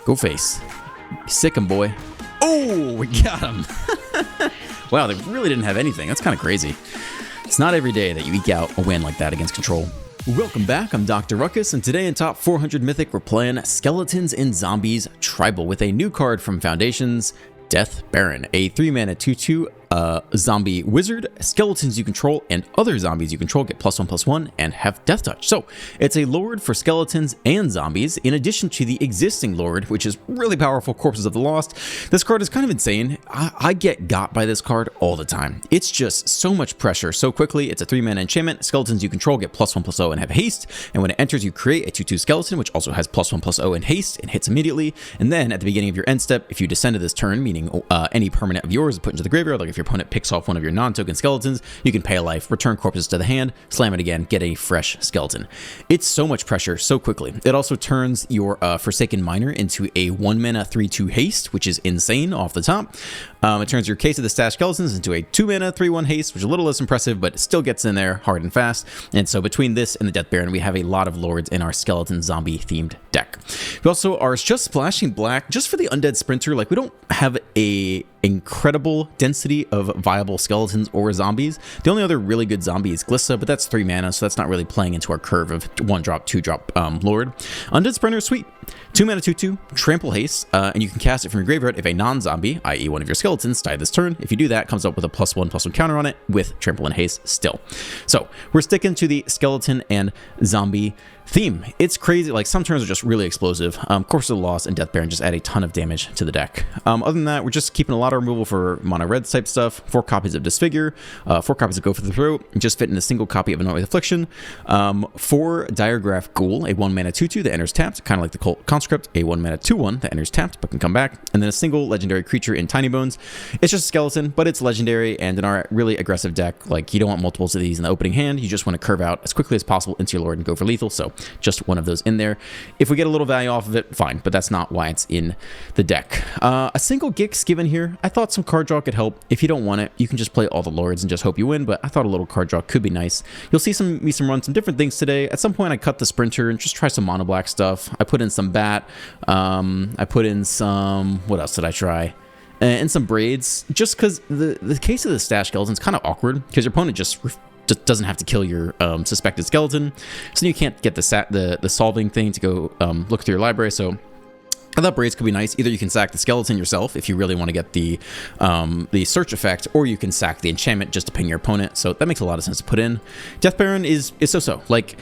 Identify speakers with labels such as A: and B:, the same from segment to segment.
A: Go face. Sick him, boy. Oh, we got him. Wow, they really didn't have anything. That's kind of crazy. It's not every day that you eke out a win like that against control. Welcome back, I'm Dr. Ruckus, and today in Top 400 Mythic, we're playing Skeletons and Zombies Tribal with a new card from Foundations, Death Baron, a 3-mana 2/2 zombie wizard. Skeletons you control and other zombies you control get +1/+1 and have death touch. So it's a lord for skeletons and zombies, in addition to the existing lord, which is really powerful, Corpses of the Lost. This card is kind of insane. I get got by this card all the time. It's just so much pressure so quickly. It's a 3-mana enchantment. Skeletons you control get +1/+0 and have haste. And when it enters, you create a 2/2 skeleton, which also has +1/+0 and haste and hits immediately. And then at the beginning of your end step, if you descend to this turn, meaning any permanent of yours is put into the graveyard, like if your opponent picks off one of your non-token skeletons, you can pay a life, return corpses to the hand, slam it again, get a fresh skeleton. It's so much pressure so quickly. It also turns your Forsaken Miner into a 1-mana 3/2 haste, which is insane off the top. It turns your Case of the Stashed Skeletons into a 2-mana 3/1 haste, which is a little less impressive, but it still gets in there hard and fast. And so between this and the Death Baron, we have a lot of lords in our skeleton zombie themed deck. We also are just splashing black just for the Undead Sprinter. Like, we don't have a incredible density of viable skeletons or zombies. The only other really good zombie is Glissa, but that's 3 mana, so that's not really playing into our curve of 1-drop, 2-drop lord. Undead Sprinter is sweet. 2-mana 2/2, trample haste, and you can cast it from your graveyard if a non-zombie, i.e. one of your skeletons, die this turn. If you do that, it comes up with a +1/+1 counter on it with trample and haste still. So we're sticking to the skeleton and zombie theme. It's crazy. Like, some turns are just really explosive. Corpses of the Lost and Death Baron just add a ton of damage to the deck. Other than that, we're just keeping a lot of removal for mono red type stuff. 4 copies of Disfigure, 4 copies of Go for the Throat, just fit in a single copy of Annoy with Affliction. 4 Diregraph Ghoul, a 1-mana 2/2 that enters tapped, kind of like the Cult Conscript, a 1-mana 2/1 that enters tapped but can come back, and then a single legendary creature in Tiny Bones. It's just a skeleton, but it's legendary, and in our really aggressive deck, like, you don't want multiples of these in the opening hand. You just want to curve out as quickly as possible into your lord and go for lethal, so just one of those in there. If we get a little value off of it, fine, but that's not why it's in the deck. A single Gix given here. I thought some card draw could help. If you don't want it, you can just play all the lords and just hope you win, but I thought a little card draw could be nice. You'll see me run some different things today. At some point, I cut the Sprinter and just try some mono black stuff. I put in some Bat. I put in some... what else did I try? And some Braids, just because the Case of the Stashed Skeleton is kind of awkward, because your opponent just doesn't have to kill your suspected skeleton, so you can't get the solving thing to go look through your library. So I thought Braids could be nice. Either you can sack the skeleton yourself if you really want to get the search effect, or you can sack the enchantment just to ping your opponent. So that makes a lot of sense to put in. Death Baron is so-so. Like,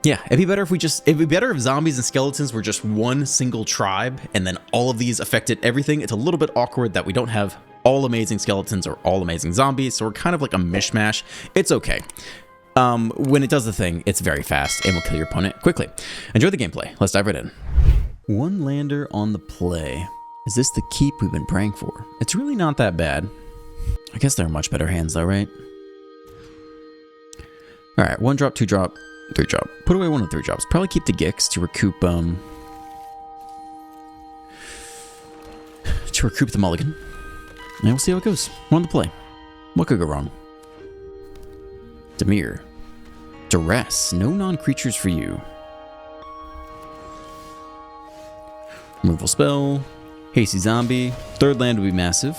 A: yeah, it'd be better if zombies and skeletons were just one single tribe, and then all of these affected everything. It's a little bit awkward that we don't have all amazing skeletons or all amazing zombies, so we're kind of like a mishmash. It's okay. When it does the thing, it's very fast and will kill your opponent quickly. Enjoy the gameplay. Let's dive right in. 1 lander on the play. Is this the keep we've been praying for? It's really not that bad. I guess there are much better hands though, right? Alright, 1-drop, 2-drop, 3-drop. Put away one of the 3-drops. Probably keep the Gix to recoup the mulligan. And we'll see how it goes. We're on the play. What could go wrong? Demir. Duress. No non-creatures for you. Removal spell. Hasty zombie. 3rd land would be massive.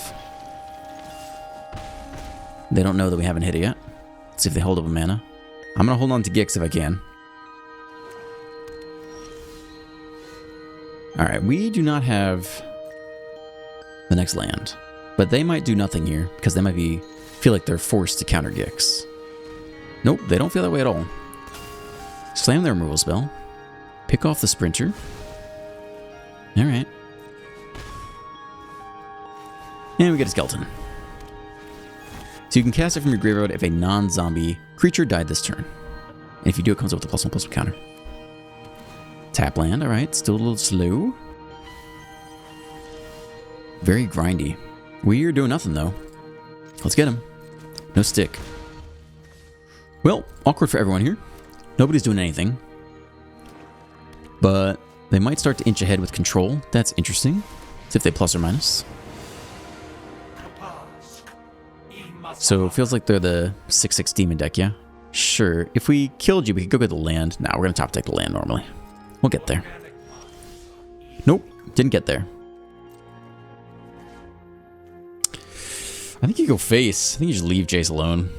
A: They don't know that we haven't hit it yet. Let's see if they hold up a mana. I'm going to hold on to Gix if I can. Alright, we do not have the next land. But they might do nothing here, because they might feel like they're forced to counter Gix. Nope, they don't feel that way at all. Slam their removal spell. Pick off the Sprinter. Alright. And we get a skeleton. So you can cast it from your graveyard if a non-zombie creature died this turn. And if you do, it comes up with a +1/+1 counter. Tap land, alright. Still a little slow. Very grindy. We're doing nothing, though. Let's get him. No stick. Well, awkward for everyone here. Nobody's doing anything. But they might start to inch ahead with control. That's interesting. See if they plus or minus. So it feels like they're the 6/6 demon deck, yeah? Sure. If we killed you, we could go get the land. Nah, we're going to top deck the land normally. We'll get there. Nope, didn't get there. I think you go face. I think you just leave Jace alone.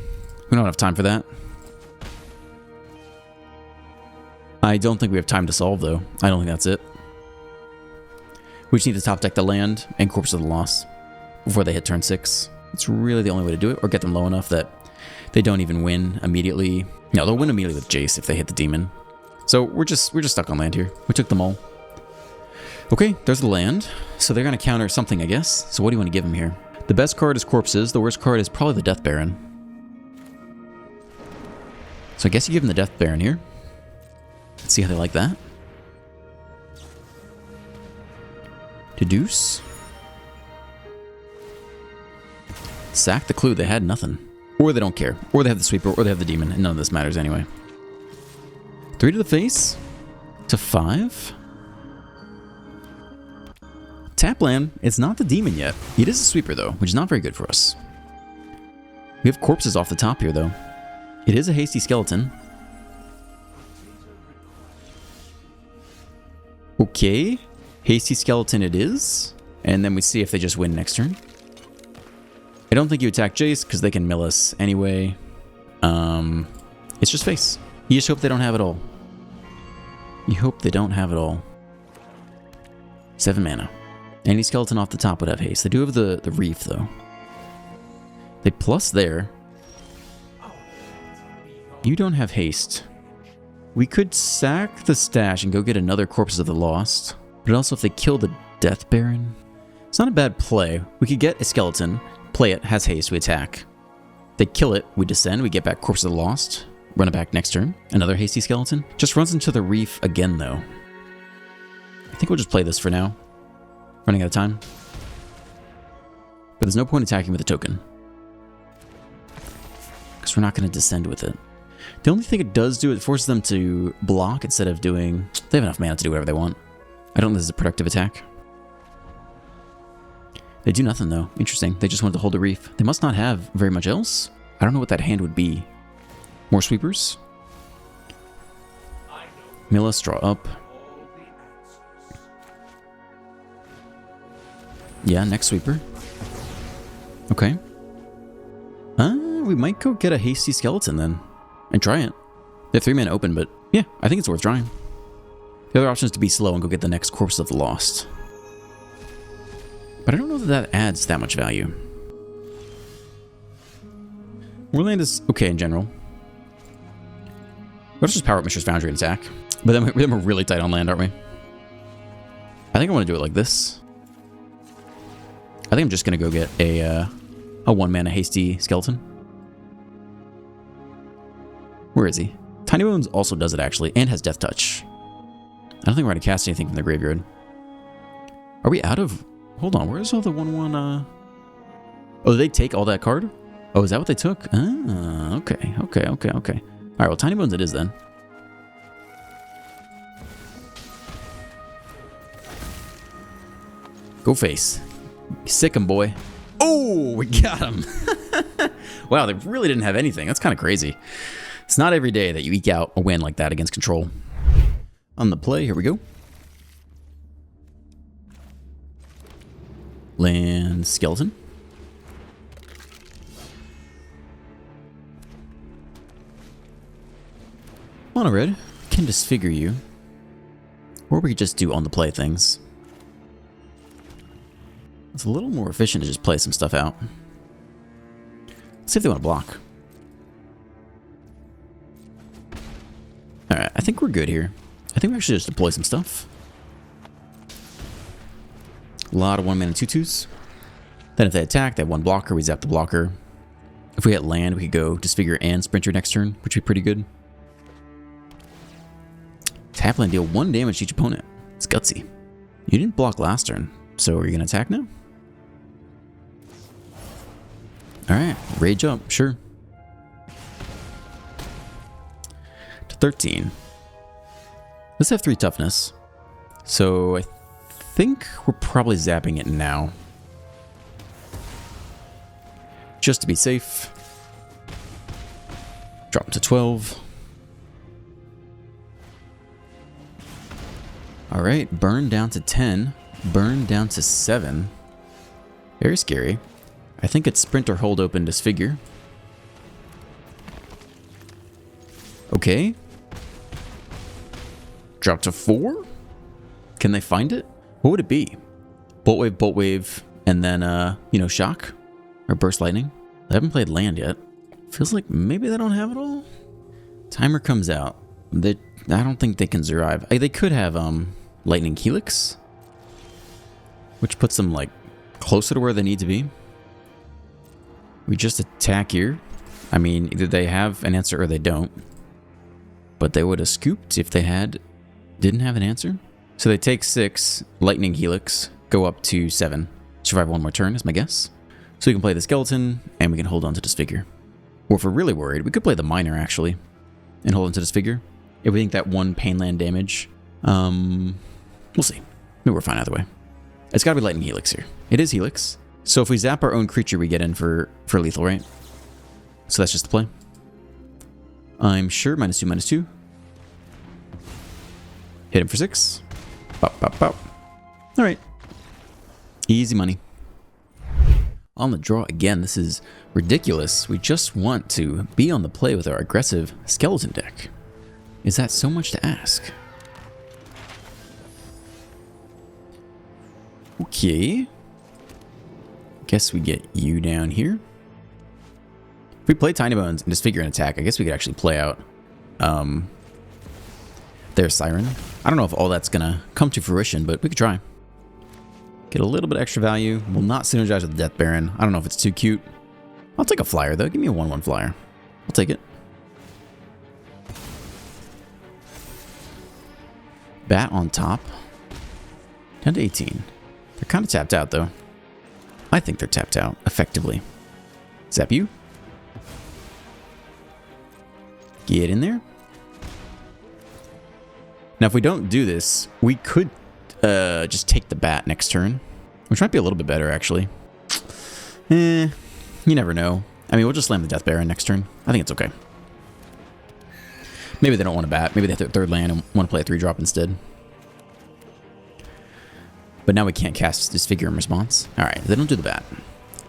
A: We don't have time for that. I don't think we have time to solve, though. I don't think that's it. We just need to top deck the land and Corpse of the Lost before they hit turn 6. It's really the only way to do it, or get them low enough that they don't even win immediately. No, they'll win immediately with Jace if they hit the demon. So we're just stuck on land here. We took them all. Okay, there's the land. So they're gonna counter something, I guess. So what do you want to give them here? The best card is Corpses. The worst card is probably the Death Baron. So I guess you give them the Death Baron here. Let's see how they like that. Deduce. Sack the clue. They had nothing. Or they don't care. Or they have the sweeper, or they have the demon, and none of this matters anyway. 3 to the face. To 5. Tap land. It's not the demon yet. It is a sweeper, though, which is not very good for us. We have corpses off the top here, though. It is a hasty skeleton. Okay. Hasty skeleton it is. And then we see if they just win next turn. I don't think you attack Jace because they can mill us anyway. It's just face. You just hope they don't have it all. You hope they don't have it all. 7 mana. Any skeleton off the top would have haste. They do have the reef, though. They plus there. You don't have haste. We could sack the stash and go get another Corpses of the Lost. But also if they kill the Death Baron, it's not a bad play. We could get a skeleton, play it, has haste, we attack. They kill it, we descend, we get back Corpses of the Lost, run it back next turn. Another hasty skeleton. Just runs into the reef again, though. I think we'll just play this for now. Running out of time. But there's no point attacking with a token, because we're not going to descend with it. The only thing it does do, it forces them to block instead of doing... They have enough mana to do whatever they want. I don't think this is a productive attack. They do nothing, though. Interesting. They just wanted to hold a reef. They must not have very much else. I don't know what that hand would be. More sweepers. Milla, draw up. Yeah, next sweeper. Okay. We might go get a hasty skeleton then. And try it. They have 3 mana open, but yeah, I think it's worth trying. The other option is to be slow and go get the next Corpse of the Lost. But I don't know that that adds that much value. Warland is okay in general. Let's just power up Mishra's Foundry and attack. But then we're really tight on land, aren't we? I think I want to do it like this. I think I'm just going to go get a 1-mana hasty skeleton. Where is he? Tiny Bones also does it, actually, and has Death Touch. I don't think we're going to cast anything from the graveyard. Are we out of... Hold on, where's all the 1/1... Oh, did they take all that card? Oh, is that what they took? Ah, okay. Alright, well, Tiny Bones it is then. Go face. Sick him, boy. Oh, we got him. Wow, they really didn't have anything. That's kind of crazy. It's not every day that you eke out a win like that against control. On the play, here we go. Land skeleton. Mono red can disfigure you. Or we could just do on the play things. It's a little more efficient to just play some stuff out. Let's see if they want to block. Alright, I think we're good here. I think we actually just deploy some stuff. A lot of 1-mana 2/2s. Then if they attack, they have 1 blocker, we zap the blocker. If we hit land, we could go Disfigure and Sprinter next turn, which would be pretty good. Tap land, deal 1 damage to each opponent. It's gutsy. You didn't block last turn, so are you going to attack now? Alright, rage up, sure. To 13. Let's have 3 toughness. So I think we're probably zapping it now. Just to be safe. Drop to 12. All right, burn down to 10, burn down to 7. Very scary. I think it's sprint or hold open disfigure. Okay. Drop to 4? Can they find it? What would it be? Bolt wave, and then, shock? Or burst lightning? They haven't played land yet. Feels like maybe they don't have it all? Timer comes out. I don't think they can survive. They could have, lightning helix, which puts them, like, closer to where they need to be. We just attack here. I mean, either they have an answer or they don't. But they would have scooped if they didn't have an answer. So they take 6, lightning helix, go up to 7. Survive one more turn is my guess. So we can play the skeleton, and we can hold on to disfigure. Or if we're really worried, we could play the miner, actually, and hold on to disfigure. If we think that 1 pain land damage, we'll see. Maybe we're fine either way. It's gotta be lightning helix here. It is helix. So if we zap our own creature, we get in for lethal, right? So that's just the play. I'm sure, -2, -2. Hit him for 6. Pop, pop, pop. All right. Easy money. On the draw again. This is ridiculous. We just want to be on the play with our aggressive skeleton deck. Is that so much to ask? Okay. Guess we get you down here. If we play Tiny Bones and disfigure an attack, I guess we could actually play out their Siren. I don't know if all that's gonna come to fruition, but we could try. Get a little bit extra value. Will not synergize with the Death Baron. I don't know if it's too cute. I'll take a flyer though. Give me a 1/1 flyer. I'll take it. Bat on top. 10 to 18. They're kind of tapped out though. I think they're tapped out effectively. Zap you. Get in there. Now, if we don't do this, we could just take the bat next turn, which might be a little bit better, actually. You never know. I mean, we'll just slam the Death Baron next turn. I think it's okay. Maybe they don't want to bat. Maybe they have their third land and want to play a 3-drop instead. But now we can't cast Disfigure in response. All right, they don't do the bat.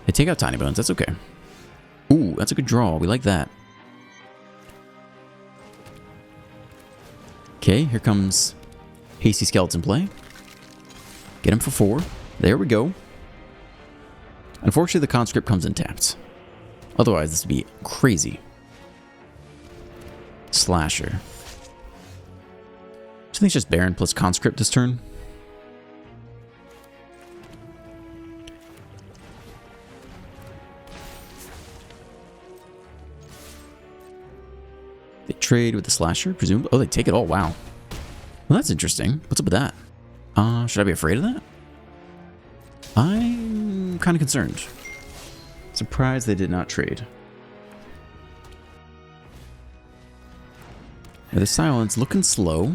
A: They take out Tiny Bones. That's okay. Ooh, that's a good draw. We like that. Okay, here comes Hasty Skeleton play. Get him for 4. There we go. Unfortunately, the conscript comes in tapped. Otherwise, this would be crazy. Slasher. I think it's just Baron plus conscript this turn. They trade with the slasher, presumably. Oh, they take it all. Wow. Well, that's interesting. What's up with that? Should I be afraid of that? I'm kind of concerned. Surprised they did not trade. Yeah, the silence looking slow.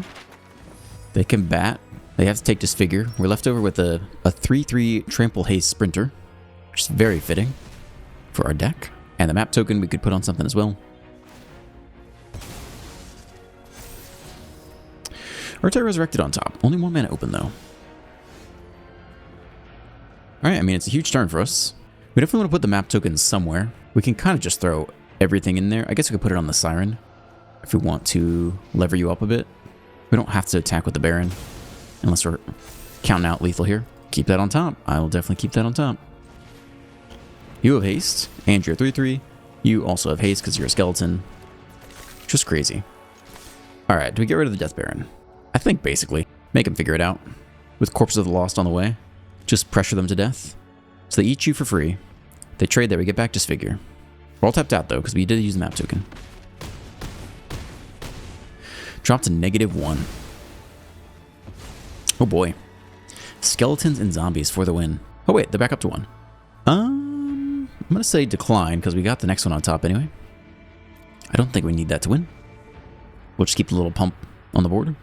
A: They can bat. They have to take Disfigure. We're left over with a 3/3 Trample Haste Sprinter, which is very fitting for our deck. And the map token we could put on something as well. Urtai Resurrected on top. Only 1 mana open, though. Alright, I mean, it's a huge turn for us. We definitely want to put the map token somewhere. We can kind of just throw everything in there. I guess we could put it on the Siren if we want to lever you up a bit. We don't have to attack with the Baron unless we're counting out lethal here. Keep that on top. I will definitely keep that on top. You have haste, and you're 3/3. You also have haste because you're a skeleton. Just crazy. Alright, do we get rid of the Death Baron? I think basically. Make them figure it out. With Corpses of the Lost on the way. Just pressure them to death. So they eat you for free. They trade there. We get back Disfigure. We're all tapped out though, because we did use the map token. Drop to -1. Oh boy. Skeletons and zombies for the win. Oh wait, they're back up to 1. I'm going to say decline, because we got the next one on top anyway. I don't think we need that to win. We'll just keep the little pump on the board.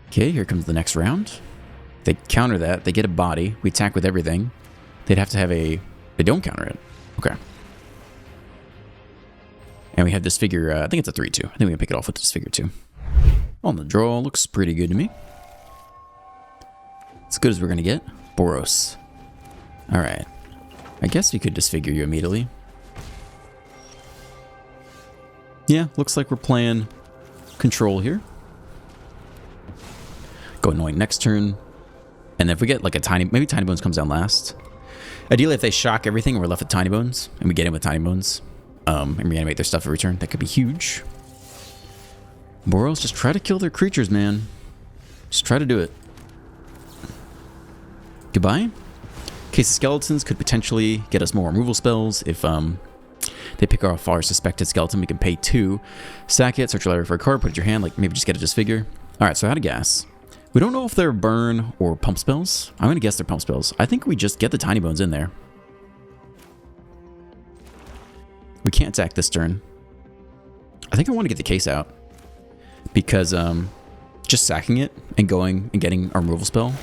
A: Okay, here comes the next round. They counter that. They get a body. We attack with everything. They'd have to have a... They don't counter it. Okay. And we have Disfigure. I think it's a 3/2. I think we can pick it off with Disfigure too. On the draw, looks pretty good to me. As good as we're going to get. Boros. Alright. I guess we could disfigure you immediately. Yeah, looks like we're playing control here. Go annoying next turn. And if we get like a tiny... Maybe Tiny Bones comes down last. Ideally, if they shock everything, we're left with Tiny Bones. And we get in with Tiny Bones. And reanimate their stuff every turn. That could be huge. Boros, just try to kill their creatures, man. Just try to do it. Goodbye. Case of Skeletons could potentially get us more removal spells. If they pick off our suspected skeleton, we can pay 2. Sack it, search your library for a card, put it in your hand, like maybe just get a disfigure. Alright, so how to gas. We don't know if they're burn or pump spells. I'm going to guess they're pump spells. I think we just get the Tiny Bones in there. We can't attack this turn. I think I want to get the case out. Because just sacking it and going and getting our removal spell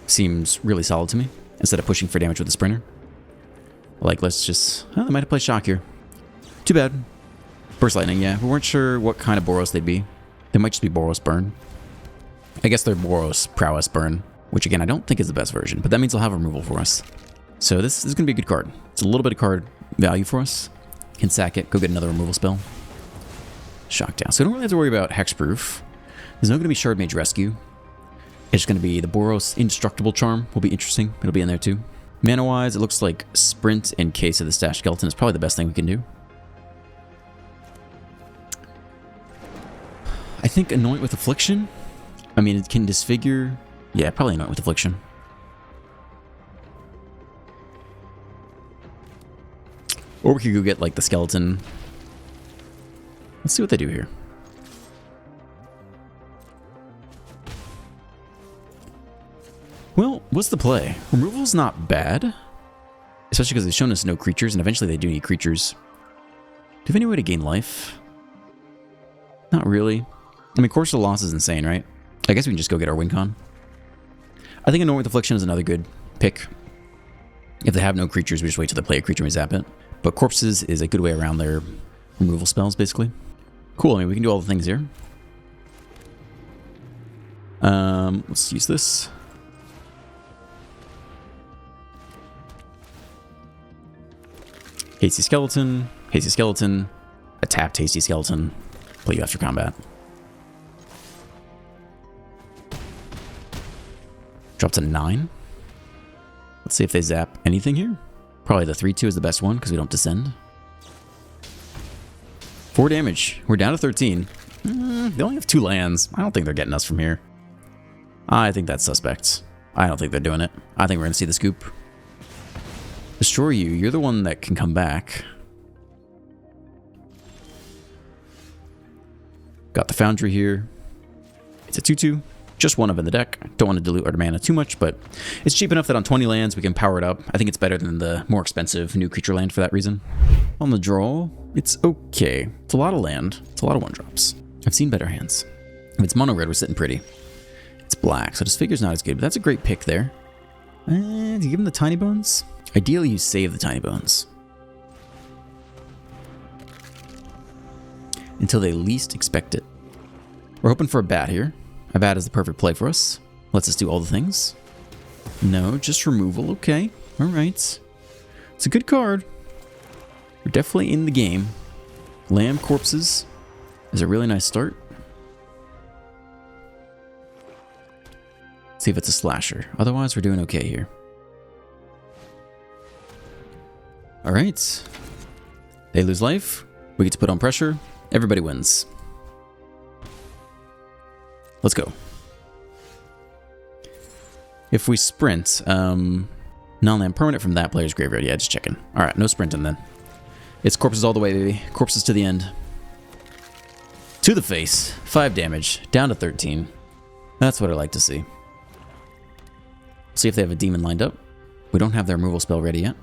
A: seems really solid to me. Instead of pushing for damage with the sprinter. Like, let's just... Oh, they might have played shock here. Too bad. Burst Lightning, yeah. We weren't sure what kind of Boros they'd be. They might just be Boros Burn. I guess they're Boros Prowess Burn, which again, I don't think is the best version, but that means they'll have removal for us. So this is going to be a good card. It's a little bit of card value for us. Can sack it, go get another removal spell. Shock down. So we don't really have to worry about Hexproof. There's no going to be Shard Mage Rescue. It's going to be the Boros Indestructible Charm. Will be interesting. It'll be in there too. Mana-wise, it looks like Sprint in case of the Stash Skeleton is probably the best thing we can do. I think Anoint with Affliction. I mean, it can disfigure. Yeah, probably Anoint with Affliction. Or we could go get like the skeleton. Let's see what they do here. Well, what's the play? Removal's not bad. Especially because they've shown us no creatures, and eventually they do need creatures. Do you have any way to gain life? Not really. I mean, Course of Loss is insane, right? I guess we can just go get our win con. I think Anoint with Affliction is another good pick. If they have no creatures, we just wait till they play a creature and we zap it. But Corpses is a good way around their removal spells, basically. Cool, I mean, we can do all the things here. Let's use this. Hasty Skeleton, a tapped Hasty Skeleton, play you after combat. Drop to 9. Let's see if they zap anything here. Probably the 3-2 is the best one because we don't descend. 4 damage. We're down to 13. They only have 2 lands. I don't think they're getting us from here. I think that's suspect. I don't think they're doing it. I think we're going to see the scoop. Destroy you. You're the one that can come back. Got the Foundry here. It's a 2-2. Just one of in the deck. Don't want to dilute our mana too much, but it's cheap enough that on 20 lands we can power it up. I think it's better than the more expensive new creature land for that reason. On the draw, it's okay. It's a lot of land. It's a lot of 1-drops. I've seen better hands. If it's mono red, we're sitting pretty. It's black, so Disfigure's not as good, but that's a great pick there. And you give him the Tiny Bones? Ideally, you save the Tiny Bones. Until they least expect it. We're hoping for a bat here. A bat is the perfect play for us. Lets us do all the things. No, just removal. Okay. Alright. It's a good card. We're definitely in the game. Lamb Corpses is a really nice start. See if it's a slasher. Otherwise, we're doing okay here. Alright. They lose life. We get to put on pressure. Everybody wins. Let's go. If we sprint, non-land permanent from that player's graveyard. Yeah, just checking. Alright, no sprinting then. It's corpses all the way, baby. Corpses to the end. To the face. 5 damage. Down to 13. That's what I like to see. See if they have a demon lined up. We don't have their removal spell ready yet.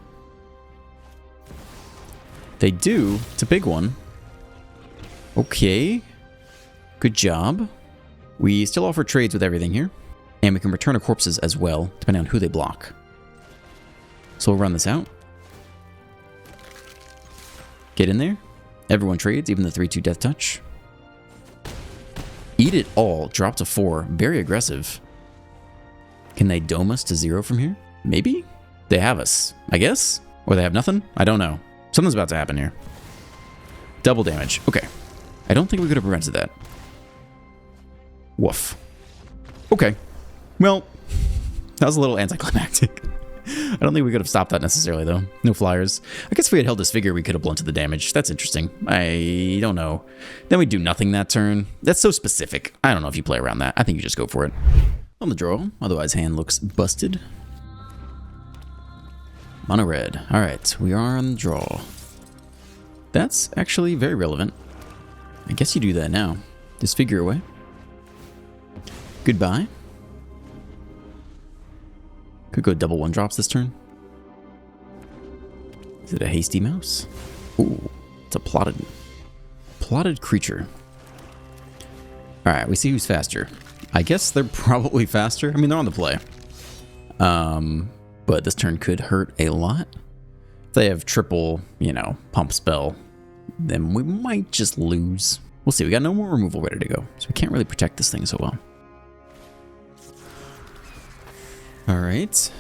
A: They do. It's a big one. Okay. Good job. We still offer trades with everything here. And we can return our corpses as well, depending on who they block. So we'll run this out. Get in there. Everyone trades, even the 3-2 Death Touch. Eat it all. Drop to 4. Very aggressive. Can they dome us to 0 from here? Maybe? They have us, I guess? Or they have nothing? I don't know. Something's about to happen here. Double damage. Okay. I don't think we could have prevented that. Woof. Okay. Well, that was a little anticlimactic. I don't think we could have stopped that necessarily, though. No flyers. I guess if we had held this figure, we could have blunted the damage. That's interesting. I don't know. Then we do nothing that turn. That's so specific. I don't know if you play around that. I think you just go for it. On the draw. Otherwise, hand looks busted. Mono red. All right. We are on the draw. That's actually very relevant. I guess you do that now. This figure away. Goodbye. Could go double 1-drops this turn. Is it a hasty mouse? Ooh, it's a plotted creature. All right, we see who's faster. I guess they're probably faster. I mean, they're on the play. But this turn could hurt a lot. If they have triple, you know, pump spell, then we might just lose. We'll see. We got no more removal ready to go, so we can't really protect this thing so well. All right.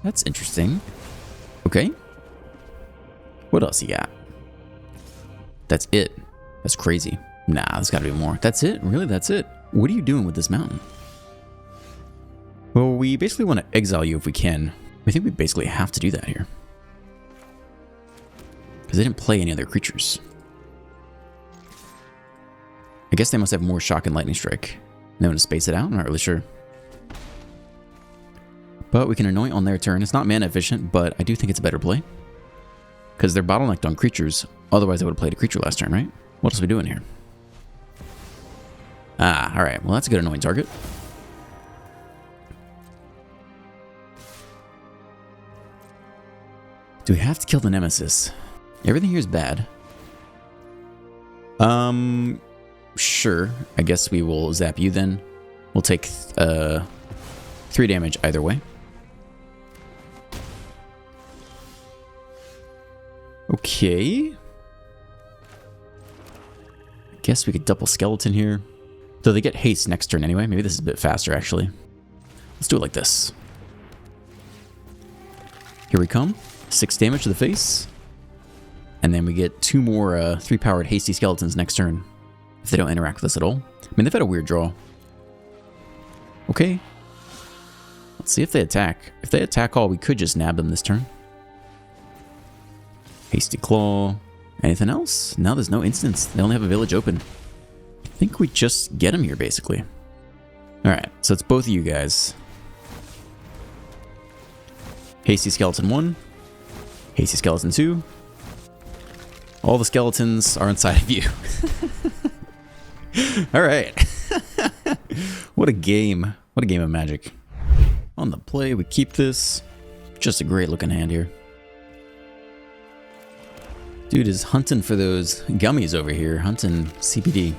A: That's interesting. Okay. What else you got? That's it. That's crazy. Nah, there's gotta be more. That's it? Really? That's it? What are you doing with this mountain? Well, we basically want to exile you if we can. I think we basically have to do that here. Because they didn't play any other creatures. I guess they must have more Shock and Lightning Strike. They want to space it out? I'm not really sure. But we can anoint on their turn. It's not mana efficient, but I do think it's a better play. Because they're bottlenecked on creatures. Otherwise, they would have played a creature last turn, right? What else are we doing here? Ah, alright. Well, that's a good annoying target. Do we have to kill the Nemesis? Everything here is bad. Sure. I guess we will zap you then. We'll take 3 damage either way. Okay. Guess we could double skeleton here. Though they get haste next turn anyway. Maybe this is a bit faster, actually. Let's do it like this. Here we come. 6 damage to the face. And then we get 2 more 3-powered hasty skeletons next turn. If they don't interact with us at all. I mean, they've had a weird draw. Okay. Let's see if they attack. If they attack all, we could just nab them this turn. Hasty Claw. Anything else? No, there's no instants. They only have a village open. I think we just get them here, basically. Alright, so it's both of you guys. Hasty Skeleton 1. Hasty Skeleton 2. All the skeletons are inside of you. Alright. What a game. What a game of Magic. On the play, we keep this. Just a great looking hand here. Dude is hunting for those gummies over here. Hunting CPD.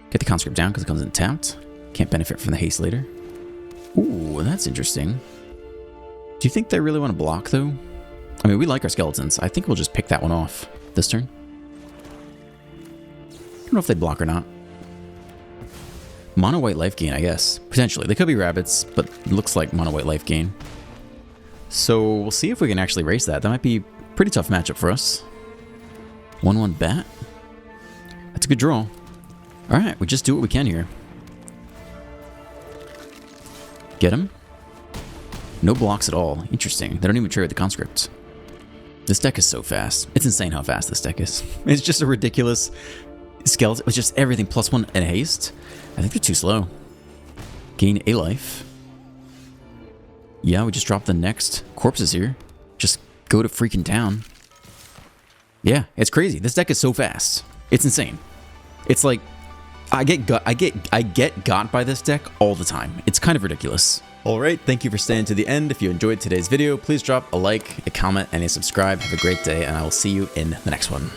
A: Get the conscript down because it comes in tapped. Can't benefit from the haste later. Ooh, that's interesting. Do you think they really want to block, though? I mean, we like our skeletons. I think we'll just pick that one off this turn. I don't know if they block or not. Mono white life gain, I guess. Potentially. They could be rabbits, but it looks like mono white life gain. So we'll see if we can actually race that. That might be a pretty tough matchup for us. 1-1 bat. That's a good draw. Alright, we just do what we can here. Get him. No blocks at all. Interesting. They don't even trigger the conscript. This deck is so fast. It's insane how fast this deck is. It's just a ridiculous skeleton with just everything +1 and haste. I think they're too slow. Gain a life. Yeah, we just drop the next corpses here. Just go to freaking town. Yeah, it's crazy. This deck is so fast. It's insane. It's like I get got by this deck all the time. It's kind of ridiculous. Alright, thank you for staying to the end. If you enjoyed today's video, please drop a like, a comment, and a subscribe. Have a great day, and I will see you in the next one.